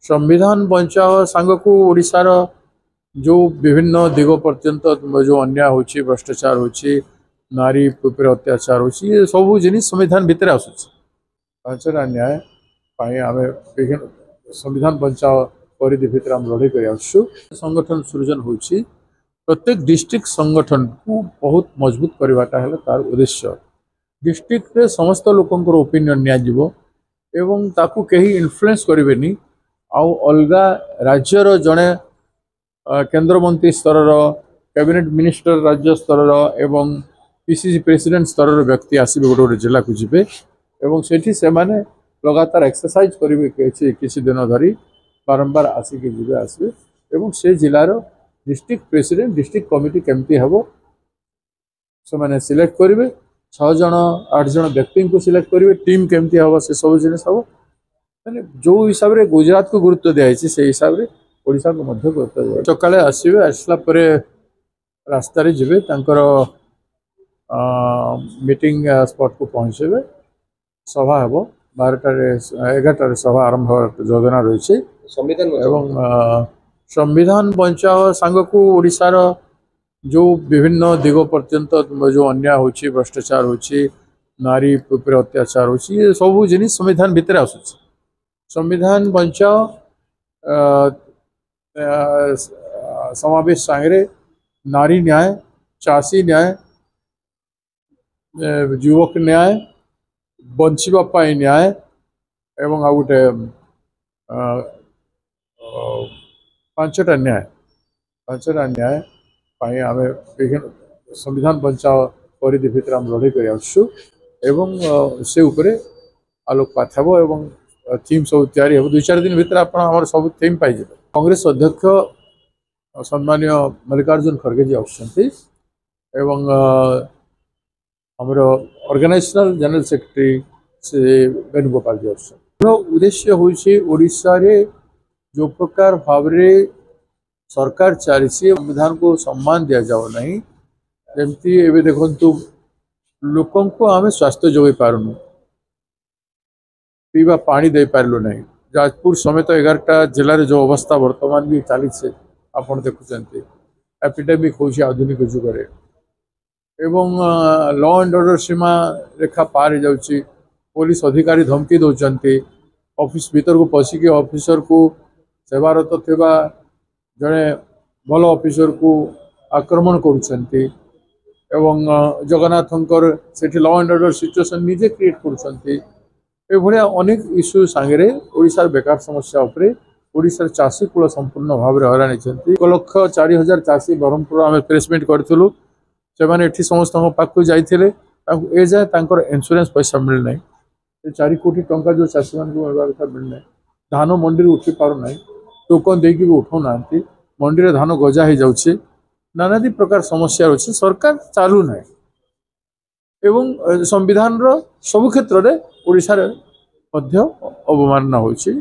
संविधान बचाओ सांग को ओडिशार जो विभिन्न दिग पर्यंत जो अन्याय होची भ्रष्टाचार होची नारी उपर अत्याचार होची ये सब जिनिस संविधान भितर आसुच अन्याय आम विभिन्न संविधान बचाओ परिधि भितर आम लड़ाई कर संगठन सृजन होची प्रत्येक डिस्ट्रिक्ट संगठन को बहुत मजबूत करवाटा है तार उद्देश्य डिस्ट्रिक्ट रे समस्त लोकंकर ओपिनियन नियाजिवो एवं ताकू कहीं इन्फ्लुएंस करेनि आउ अलगा राज्यर जड़े केंद्र मंत्री स्तर कैबिनेट मिनिस्टर राज्य स्तर एवं पीसीसी प्रेसिडेंट स्तर व्यक्ति आसबे गोटे गोटे जिला को जीवे एवं सेठी से माने लगातार एक्सरसाइज करेंगे किसी दिन धरी बारंबार आसिक जीवे आसबे एवं से जिलार डिस्ट्रिक्ट प्रेसिडेंट डिस्ट्रिक्ट कमिटी केमती हे से माने सिलेक्ट करेंगे 6 जन 8 जन व्यक्ति को सिलेक्ट करेंगे टीम केमती हम से सब जिनिस हम मैंने जो हिसाब से गुजरात को गुरुत्व दिखाई से हिसाब से ओडिशा को मध्य गुरुत्व दिया सकाले आसवे आसला रास्तार जीवे मीटिंग स्पॉट को पहुँचे सभा हम 11टार सभा आरंभ योजना रही संविधान बचाओ सांग को ओडिशार जो विभिन्न दिग पर्यंत जो अन्याय होची भ्रष्टाचार होची नारी उपर अत्याचार होची ये सब जिनिस संविधान भितर आसुच संविधान बचाओ समावेश सांगे नारी न्याय चाषी न्याय युवक न्याय बंचापी न्याय एवं आ गोटे 5टा न्याय आम विभिन्न संविधान बचाओ परिधि भितर आम लड़ाई कर से उपरे आलोकपात हे एवं थीम सब तैयारी हो 2-4 दिन भीतर आप सब थीम पाई कांग्रेस अध्यक्ष सम्मान्य मल्लिकार्जुन खड़गे जी आसुच्चंती एवं हमर ऑर्गेनाइजेशनल जनरल सेक्रेटरी से वेणुगोपाल जी आसुच्चंती उद्देश्य होइछे ओडिशा रे जो प्रकार भाव सरकार चली संविधान को सम्मान दि जाओ नहीं जमती एवं देखु लोकों को आम स्वास्थ्य जोगे पारुनु पीवा पानी दे पारलु नहीं जाजपुर समेत 11टा जिले जो अवस्था वर्तमान भी चली आप देखुं एपिडेमिक हो आधुनिक जुगे एवं लॉ एंड ऑर्डर सीमा रेखा पार हो जाऊँगी पुलिस अधिकारी धमकी दौरान ऑफिस भीतर को पशिकी ऑफिसर को सेवारत थिबा जड़े भल ऑफिसर को आक्रमण करुँच एवं जगन्नाथंकर से लॉ एंड ऑर्डर सिचुएशन निजे क्रिएट कर अनेक इश्यू सांगे ओडिशार बेकार समस्या उपरे ओडिशार चाषी कूल संपूर्ण भाव में हराणी 1,04,000 चाषी ब्रह्मपुर आम प्रेसमिट करूँ से समस्त पाक जाते ए जाए इंश्योरेंस पैसा मिलना 4 कोटी टंका जो चाषी मान मिलवा कथा मिलना धान मंडी उठी पारना टोकन देकी भी उठाऊना मंडी धान गजा हो जाऊे नानादी प्रकार समस्या अच्छे सरकार चालू ना एवं संविधान रो सब क्षेत्र में ओडिशार अवमानना होची।